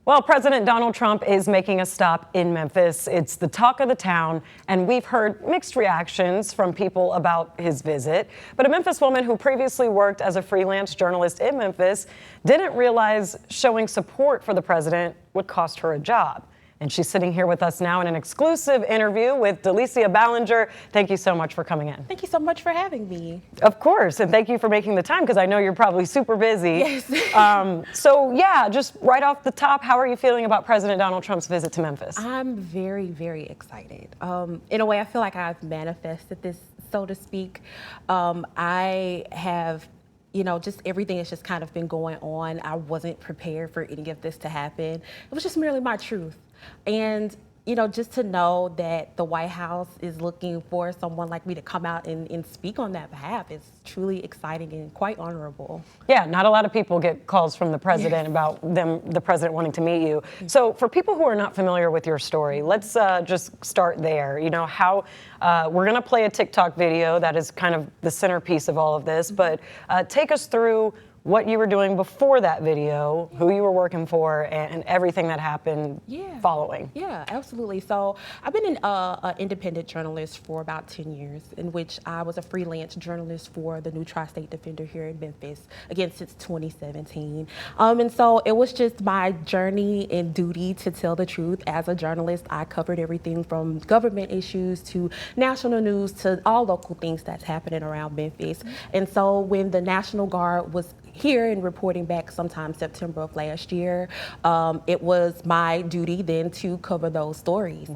Well, President Donald Trump is making a stop in Memphis. It's the talk of the town, and we've heard mixed reactions from people about his visit. But a Memphis woman who previously worked as a freelance journalist in Memphis didn't realize showing support for the president would cost her a job. And she's sitting here with us now in an exclusive interview with Dalisia Ballinger. Thank you so much for coming in. Thank you so much for having me. Of course, and thank you for making the time because I know you're probably super busy. Yes. So yeah, just right off the top, how are you feeling about President Donald Trump's visit to Memphis? I'm very, very excited. In a way, I feel like I've manifested this, so to speak. I have just everything has just kind of been going on. I wasn't prepared for any of this to happen. It was just merely my truth. And, just to know that the White House is looking for someone like me to come out and speak on that behalf is truly exciting and quite honorable. Yeah, not a lot of people get calls from the president about the president wanting to meet you. So for people who are not familiar with your story, let's just start there. How we're going to play a TikTok video that is kind of the centerpiece of all of this, but take us through what you were doing before that video, who you were working for, and everything that happened following. Yeah, absolutely. So I've been an independent journalist for about 10 years, in which I was a freelance journalist for the new Tri-State Defender here in Memphis, again, since 2017. And so it was just my journey and duty to tell the truth. As a journalist, I covered everything from government issues to national news to all local things that's happening around Memphis. And so when the National Guard was here and reporting back sometime September of last year, it was my duty then to cover those stories,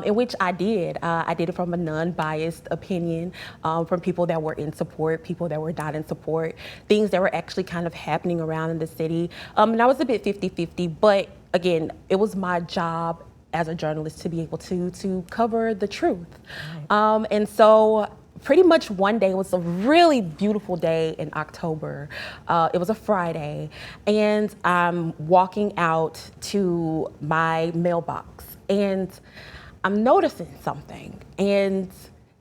in which I did. I did it from a non-biased opinion, from people that were in support, people that were not in support, things that were actually kind of happening around in the city. And I was a bit 50-50, but again, it was my job as a journalist to be able to cover the truth. Right. And so pretty much one day, it was a really beautiful day in October. It was a Friday, and I'm walking out to my mailbox, and I'm noticing something, and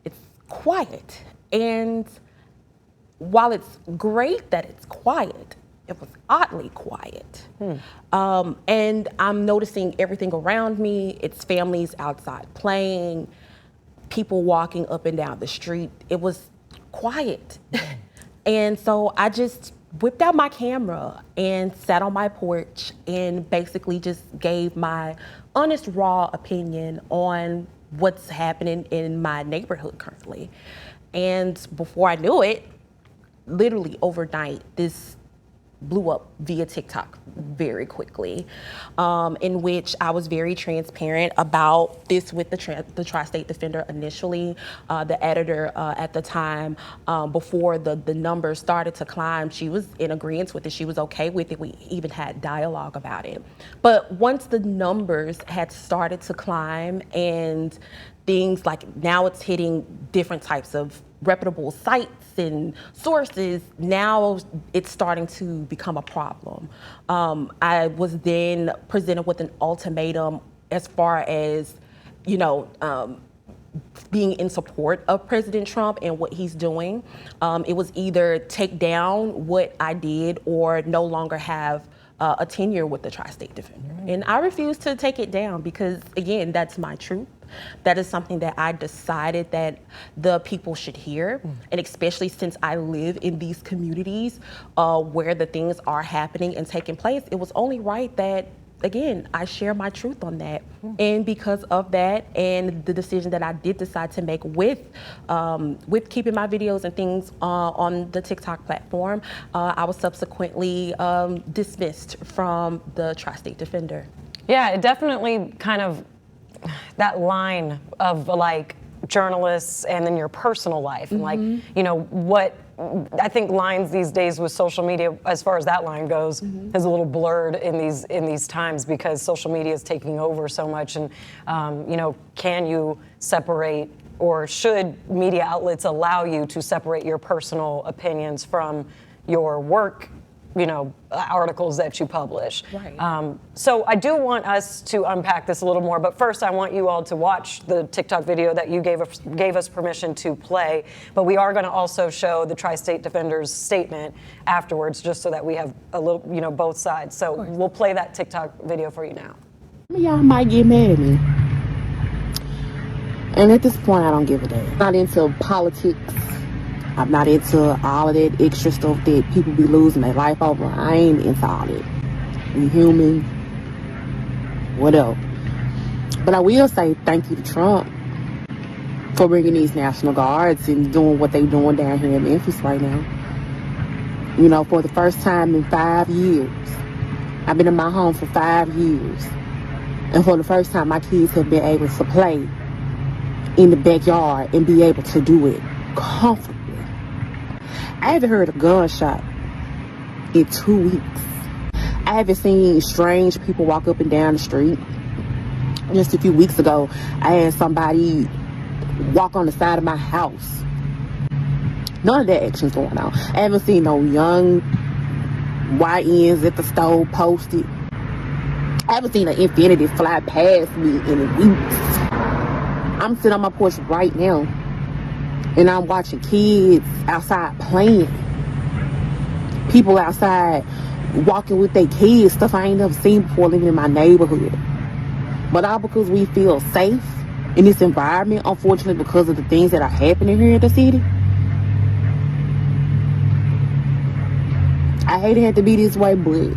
it's quiet. And while it's great that it's quiet, it was oddly quiet. And I'm noticing everything around me. It's families outside playing, people walking up and down the street. It was quiet. And so I just whipped out my camera and sat on my porch and basically just gave my honest, raw opinion on what's happening in my neighborhood currently. And before I knew it, literally overnight, this blew up via TikTok very quickly, in which I was very transparent about this with the Tri-State Defender initially. The editor at the time, before the numbers started to climb, she was in agreement with it. She was okay with it. We even had dialogue about it. But once the numbers had started to climb and things like now it's hitting different types of reputable sites and sources, now it's starting to become a problem. I was then presented with an ultimatum as far as, being in support of President Trump and what he's doing. It was either take down what I did or no longer have a tenure with the Tri-State Defender. And I refused to take it down because, again, that's my truth. That is something that I decided that the people should hear. And especially since I live in these communities where the things are happening and taking place, it was only right that, again, I share my truth on that. And because of that and the decision that I did decide to make with keeping my videos and things on the TikTok platform, I was subsequently dismissed from the Tri-State Defender. Yeah, it definitely kind of, that line of like journalists and then your personal life and like, what I think lines these days with social media, as far as that line goes, is a little blurred in these times because social media is taking over so much. And can you separate, or should media outlets allow you to separate your personal opinions from your work articles that you publish. Right. So I do want us to unpack this a little more, but first I want you all to watch the TikTok video that you gave us permission to play. But we are going to also show the Tri-State Defender's statement afterwards, just so that we have a little, both sides. So we'll play that TikTok video for you now. Y'all might get mad at me. And at this point, I don't give a damn. I'm not into politics. I'm not into all of that extra stuff that people be losing their life over. I ain't into all that. We human. Whatever. But I will say thank you to Trump for bringing these National Guards and doing what they doing down here in Memphis right now. For the first time in 5 years. I've been in my home for 5 years. And for the first time, my kids have been able to play in the backyard and be able to do it comfortably. I haven't heard a gunshot in 2 weeks. I haven't seen strange people walk up and down the street. Just a few weeks ago, I had somebody walk on the side of my house. None of that action's going on. I haven't seen no young YNs at the store posted. I haven't seen an infinity fly past me in weeks. I'm sitting on my porch right now, and I'm watching kids outside playing. People outside walking with their kids, stuff I ain't never seen before living in my neighborhood. But all because we feel safe in this environment, unfortunately, because of the things that are happening here in the city. I hate it had to be this way, but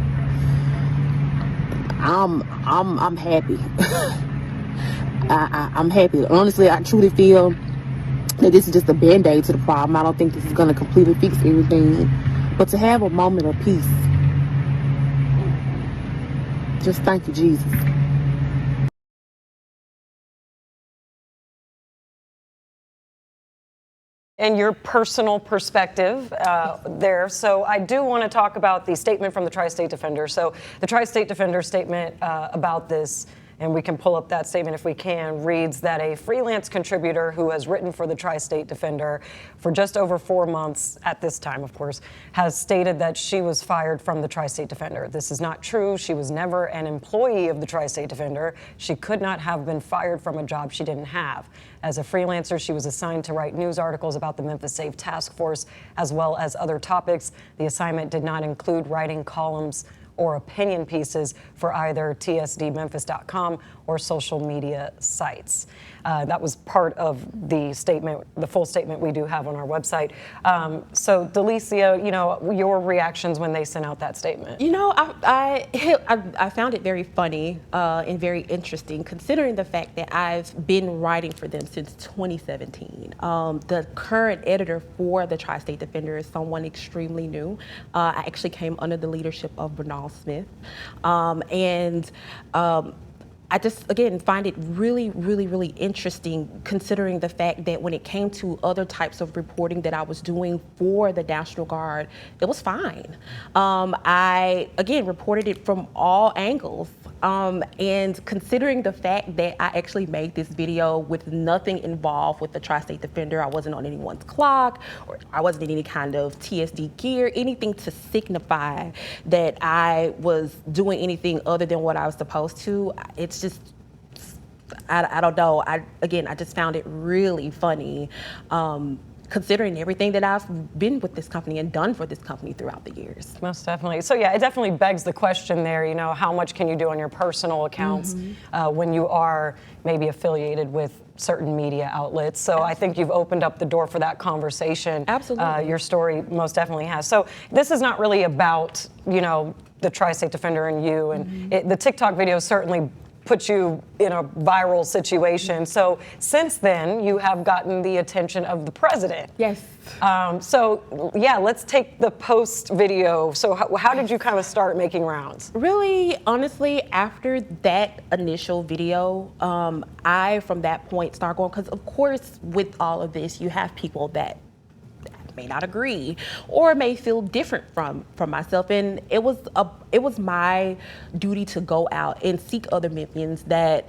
I'm happy. I'm happy. Honestly, I truly feel that this is just a band-aid to the problem. I don't think this is going to completely fix everything. But to have a moment of peace, just thank you, Jesus. And your personal perspective there. So I do want to talk about the statement from the Tri-State Defender. So the Tri-State Defender statement about this, and we can pull up that statement if we can, reads that a freelance contributor who has written for the Tri-State Defender for just over 4 months at this time, of course, has stated that she was fired from the Tri-State Defender. This is not true. She was never an employee of the Tri-State Defender. She could not have been fired from a job she didn't have. As a freelancer, she was assigned to write news articles about the Memphis Safe Task Force, as well as other topics. The assignment did not include writing columns or opinion pieces for either tsdmemphis.com or social media sites. That was part of the statement, the full statement we do have on our website. So Dalisia, your reactions when they sent out that statement? I found it very funny and very interesting, considering the fact that I've been writing for them since 2017. The current editor for the Tri-State Defender is someone extremely new. I actually came under the leadership of Bernal Smith. I just, again, find it really, really, really interesting, considering the fact that when it came to other types of reporting that I was doing for the National Guard, it was fine. I, again, reported it from all angles. And considering the fact that I actually made this video with nothing involved with the Tri-State Defender, I wasn't on anyone's clock, or I wasn't in any kind of TSD gear, anything to signify that I was doing anything other than what I was supposed to. It's just, I don't know. I just found it really funny. Considering everything that I've been with this company and done for this company throughout the years. Most definitely. So yeah, it definitely begs the question there, how much can you do on your personal accounts when you are maybe affiliated with certain media outlets? So I think you've opened up the door for that conversation. Absolutely. Your story most definitely has. So this is not really about, the Tri-State Defender and you, and the TikTok video certainly put you in a viral situation. So since then, you have gotten the attention of the president. Yes. So yeah, let's take the post video. So how did you kind of start making rounds? Really, honestly, after that initial video, I, from that point, start going, because of course, with all of this, you have people that may not agree or may feel different from myself. And it was my duty to go out and seek other Memphians that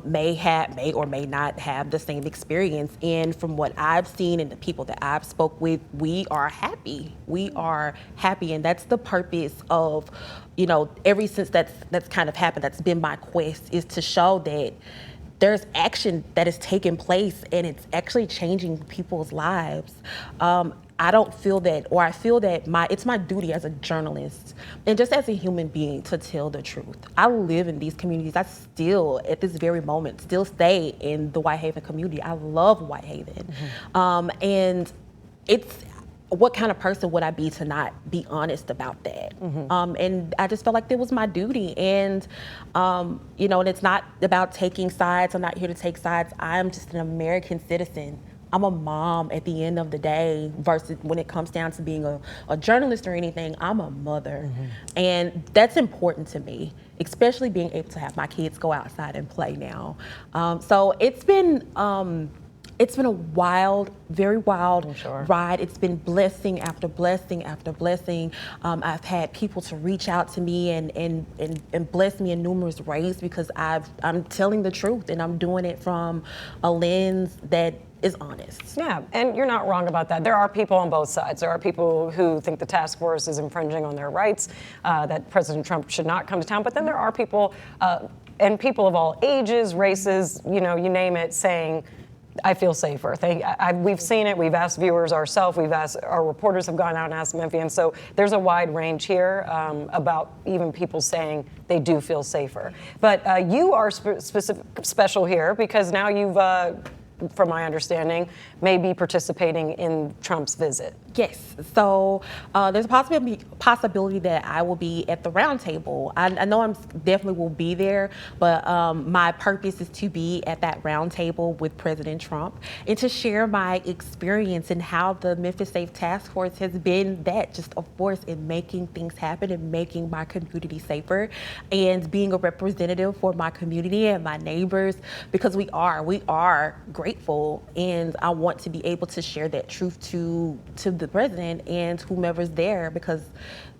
may or may not have the same experience. And from what I've seen and the people that I've spoke with, we are happy. We are happy, and that's the purpose of, ever since that's kind of happened, that's been my quest, is to show that there's action that is taking place and it's actually changing people's lives. I don't feel that, or I feel that it's my duty as a journalist and just as a human being to tell the truth. I live in these communities. I still, at this very moment, still stay in the Whitehaven community. I love Whitehaven. And it's, what kind of person would I be to not be honest about that? And I just felt like that was my duty. And, and it's not about taking sides. I'm not here to take sides. I'm just an American citizen. I'm a mom at the end of the day, versus when it comes down to being a journalist or anything, I'm a mother. And that's important to me, especially being able to have my kids go outside and play now. So it's been a wild, very wild ride. It's been blessing after blessing after blessing. I've had people to reach out to me and bless me in numerous ways because I'm telling the truth and I'm doing it from a lens that is honest. Yeah, and you're not wrong about that. There are people on both sides. There are people who think the task force is infringing on their rights, that President Trump should not come to town. But then there are people, and people of all ages, races, you name it, saying, I feel safer. We've seen it. We've asked viewers ourselves. Our reporters have gone out and asked Memphians. So there's a wide range here about even people saying they do feel safer. But you are special here because now you've, from my understanding, may be participating in Trump's visit. Yes. So there's a possibility that I will be at the roundtable. I know I'm definitely will be there, but my purpose is to be at that roundtable with President Trump and to share my experience and how the Memphis Safe Task Force has been just a force in making things happen and making my community safer and being a representative for my community and my neighbors, because we are grateful, and I want to be able to share that truth to the president and whomever's there, because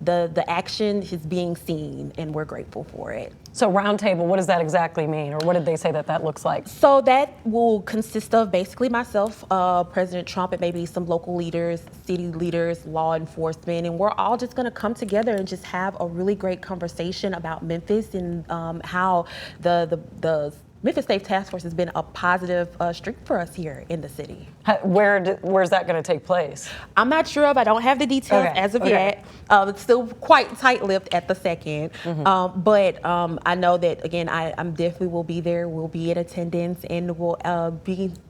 the action is being seen and we're grateful for it. So roundtable, what does that exactly mean, or what did they say that looks like? So that will consist of basically myself, President Trump, and maybe some local leaders, city leaders, law enforcement, and we're all just going to come together and just have a really great conversation about Memphis and how the Memphis Safe Task Force has been a positive streak for us here in the city. Where's that going to take place? I'm not sure of. I don't have the details as of yet. It's still quite tight-lipped at the second. But I know that, again, I'm definitely will be there. We'll be in attendance, and we'll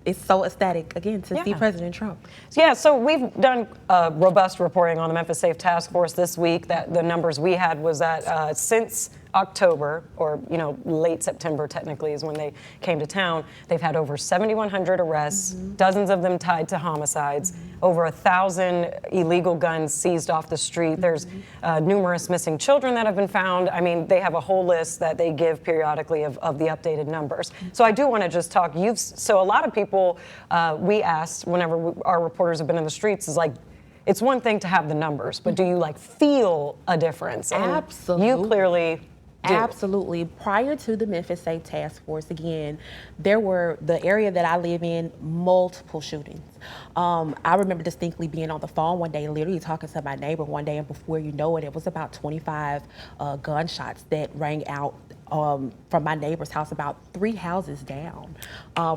it's so ecstatic, again, to see President Trump. Yeah, so we've done robust reporting on the Memphis Safe Task Force this week. That the numbers we had was that since October, or late September technically is when they came to town, they've had over 7,100 arrests, dozens of them tied to homicides, over 1,000 illegal guns seized off the street. There's numerous missing children that have been found. I mean, they have a whole list that they give periodically of the updated numbers. So I do want to just talk. So a lot of people we asked whenever our reporters have been in the streets is like, it's one thing to have the numbers, but do you feel a difference? And absolutely. You clearly do. Absolutely. Prior to the Memphis Safe Task Force, again, there were, the area that I live in, multiple shootings. I remember distinctly being on the phone one day, literally talking to my neighbor one day, and before you know it, it was about 25 gunshots that rang out from my neighbor's house, about 3 houses down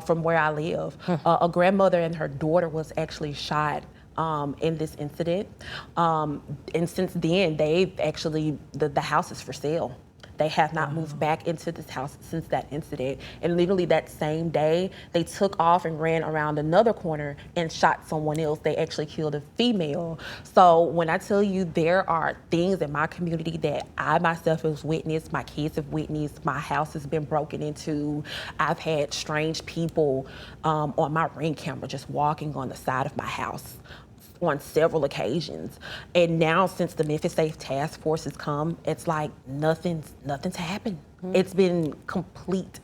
from where I live. A grandmother and her daughter was actually shot in this incident. And since then, they've actually, the house is for sale. They have not moved back into this house since that incident. And literally that same day, they took off and ran around another corner and shot someone else. They actually killed a female. So when I tell you there are things in my community that I myself have witnessed, my kids have witnessed, my house has been broken into, I've had strange people on my Ring camera just walking on the side of my house on several occasions. And now since the Memphis Safe Task Force has come, it's like nothing's happened. It's been complete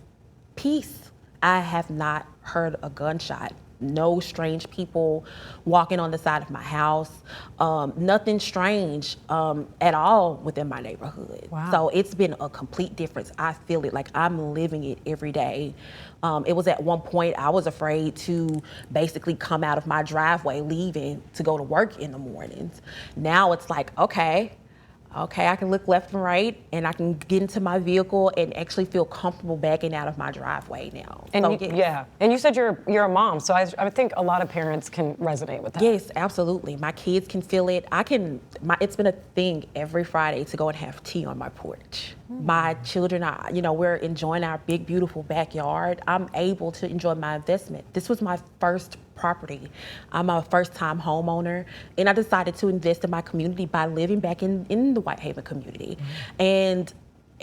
peace. I have not heard a gunshot, no strange people walking on the side of my house. Nothing strange at all within my neighborhood. Wow. So it's been a complete difference. I feel it like I'm living it every day. It was at one point I was afraid to basically come out of my driveway leaving to go to work in the mornings. Now it's like, okay, I can look left and right, and I can get into my vehicle and actually feel comfortable backing out of my driveway now. And So, you, yes. yeah, and you said you're a mom, so I think a lot of parents can resonate with that. Yes, absolutely. My kids can feel it. It's been a thing every Friday to go and have tea on my porch. My children are, we're enjoying our big, beautiful backyard. I'm able to enjoy my investment. This was my first property. I'm a first-time homeowner, and I decided to invest in my community by living back in the Whitehaven community. And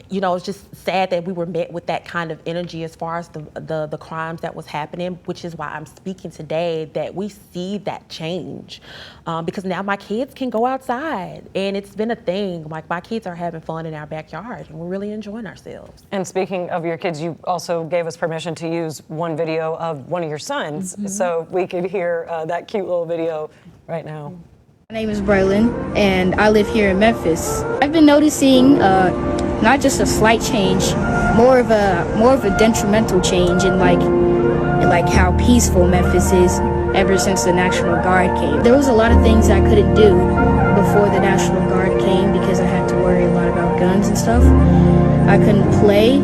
it's just sad that we were met with that kind of energy as far as the crimes that was happening, which is why I'm speaking today, that we see that change. Because now my kids can go outside, and it's been a thing. Like, my kids are having fun in our backyard, and we're really enjoying ourselves. And speaking of your kids, you also gave us permission to use one video of one of your sons, so we could hear that cute little video right now. My name is Braylon, and I live here in Memphis. I've been noticing not just a slight change, more of a detrimental change in like how peaceful Memphis is ever since the National Guard came. There was a lot of things I couldn't do before the National Guard came because I had to worry a lot about guns and stuff. I couldn't play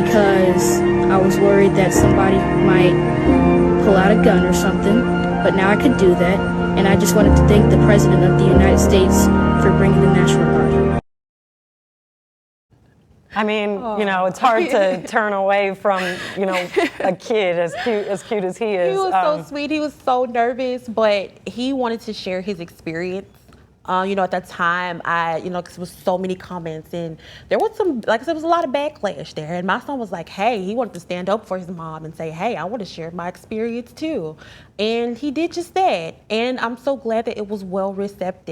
because I was worried that somebody might pull out a gun or something, but now I could do that, and I just wanted to thank the President of the United States for bringing the National Guard. I mean, it's hard to turn away from, a kid as cute as he is. He was so sweet. He was so nervous, but he wanted to share his experience. At that time, because there was so many comments, and there was some, like I said, there was a lot of backlash there. And my son was like, hey, he wanted to stand up for his mom and say, hey, I want to share my experience too. And he did just that. And I'm so glad that it was well received.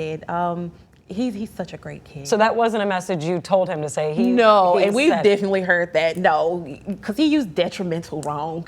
He's such a great kid. So that wasn't a message you told him to say? No, and we've definitely heard that. No, because he used detrimental wrong.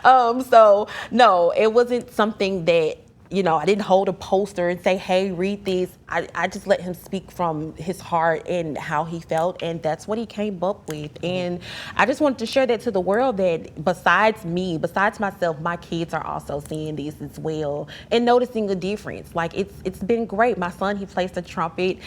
So no, it wasn't something that, I didn't hold a poster and say, hey, read this. I just let him speak from his heart and how he felt, and that's what he came up with. And I just wanted to share that to the world, that besides myself, my kids are also seeing this as well and noticing a difference. Like, it's been great. My son, he plays the trumpet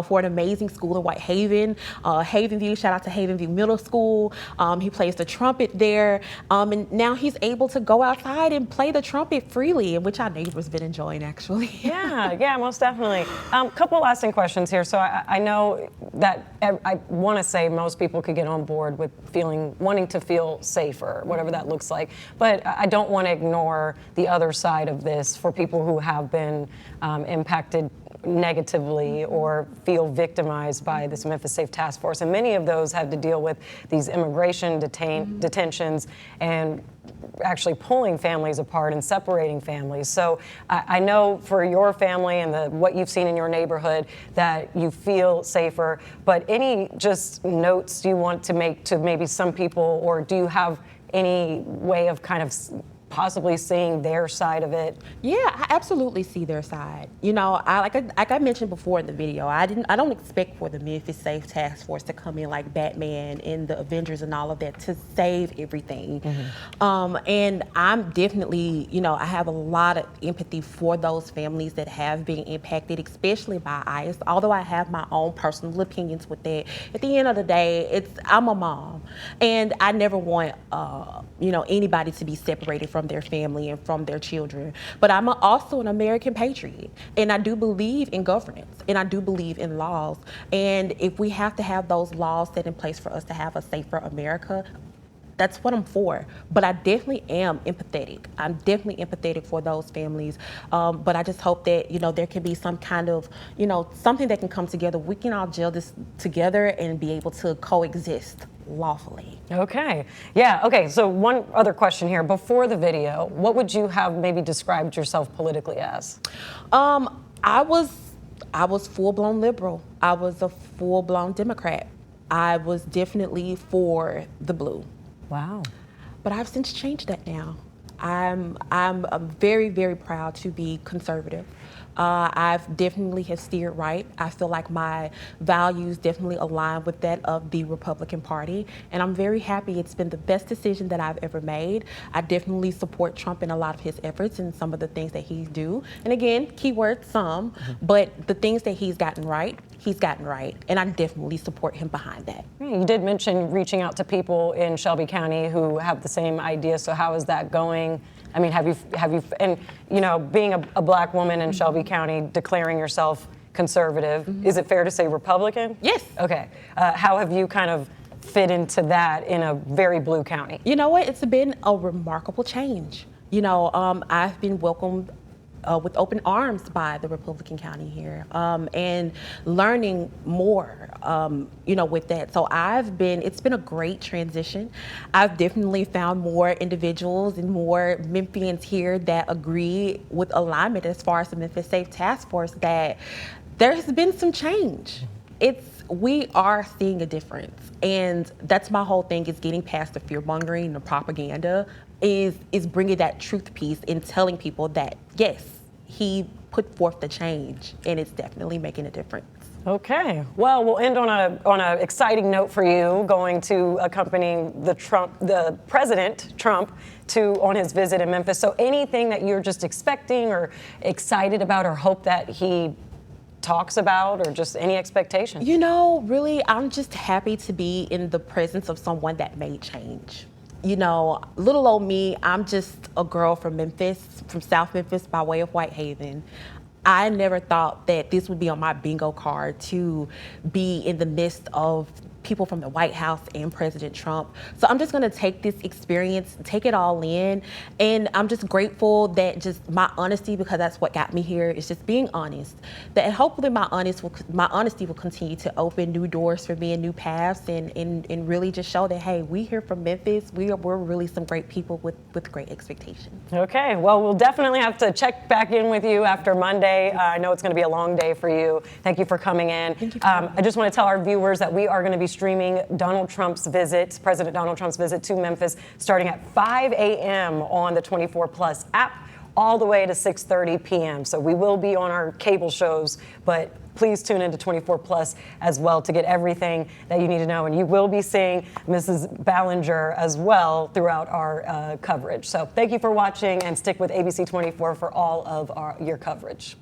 for an amazing school in Whitehaven, Havenview. Shout out to Havenview Middle School. He plays the trumpet there, and now he's able to go outside and play the trumpet freely, which our neighbors been enjoying, actually. Yeah, most definitely. Couple lasting questions here. So I know that I want to say most people could get on board with wanting to feel safer, whatever that looks like. But I don't want to ignore the other side of this for people who have been impacted negatively or feel victimized by this Memphis Safe Task Force. And many of those had to deal with these immigration detentions and actually pulling families apart and separating families. So I know for your family and what you've seen in your neighborhood that you feel safer, but any just notes you want to make to maybe some people, or do you have any way of kind of possibly seeing their side of it? Yeah, I absolutely see their side. Like I mentioned before in the video, I don't expect for the Memphis Safe Task Force to come in like Batman and the Avengers and all of that to save everything. And I'm definitely, I have a lot of empathy for those families that have been impacted, especially by ICE. Although I have my own personal opinions with that, at the end of the day, I'm a mom, and I never want anybody to be separated from their family and from their children. But I'm also an American patriot, and I do believe in governance, and I do believe in laws. And if we have to have those laws set in place for us to have a safer America, that's what I'm for. But I definitely am empathetic. I'm definitely empathetic for those families. But I just hope that, there can be some kind of, something that can come together. We can all gel this together and be able to coexist lawfully. Okay. Yeah. Okay. So one other question here. Before the video, what would you have maybe described yourself politically as? I was full-blown liberal. I was a full-blown Democrat. I was definitely for the blue. Wow. But I've since changed that now. I'm very, very proud to be conservative. I've definitely have steered right. I feel like my values definitely align with that of the Republican Party, and I'm very happy. It's been the best decision that I've ever made. I definitely support Trump in a lot of his efforts and some of the things that he's do. And again, keyword some, but the things that he's gotten right, and I definitely support him behind that. You did mention reaching out to people in Shelby County who have the same idea. So how is that going? I mean, have you, and you know, being a black woman in Shelby County, declaring yourself conservative, is it fair to say Republican? Yes. Okay. How have you kind of fit into that in a very blue county? You know what? It's been a remarkable change. You know, I've been welcomed with open arms by the Republican County here, and learning more, you know, with that. So it's been a great transition. I've definitely found more individuals and more Memphians here that agree with alignment as far as the Memphis Safe Task Force, that there's been some change. We are seeing a difference, and that's my whole thing, is getting past the fear mongering and the propaganda, is bringing that truth piece and telling people that yes, he put forth the change, and it's definitely making a difference. Okay. Well, we'll end on a exciting note for you, going to accompany the President Trump on his visit in Memphis. So anything that you're just expecting or excited about or hope that he talks about, or just any expectations? You know, really, I'm just happy to be in the presence of someone that made change. You know, little old me, I'm just a girl from Memphis, from South Memphis by way of Whitehaven. I never thought that this would be on my bingo card, to be in the midst of people from the White House and President Trump. So I'm just gonna take this experience, take it all in, and I'm just grateful that just my honesty, because that's what got me here, is just being honest. That hopefully my honesty will continue to open new doors for me and new paths, and really just show that, hey, we here from Memphis, we're really some great people with great expectations. Okay, well, we'll definitely have to check back in with you after Monday. I know it's gonna be a long day for you. Thank you for coming in. Thank you. I just wanna tell our viewers that we are gonna be streaming President Donald Trump's visit to Memphis, starting at 5 a.m. on the 24 Plus app, all the way to 6:30 p.m. So we will be on our cable shows, but please tune into 24 Plus as well to get everything that you need to know. And you will be seeing Mrs. Ballinger as well throughout our coverage. So thank you for watching, and stick with ABC24 for all of your coverage.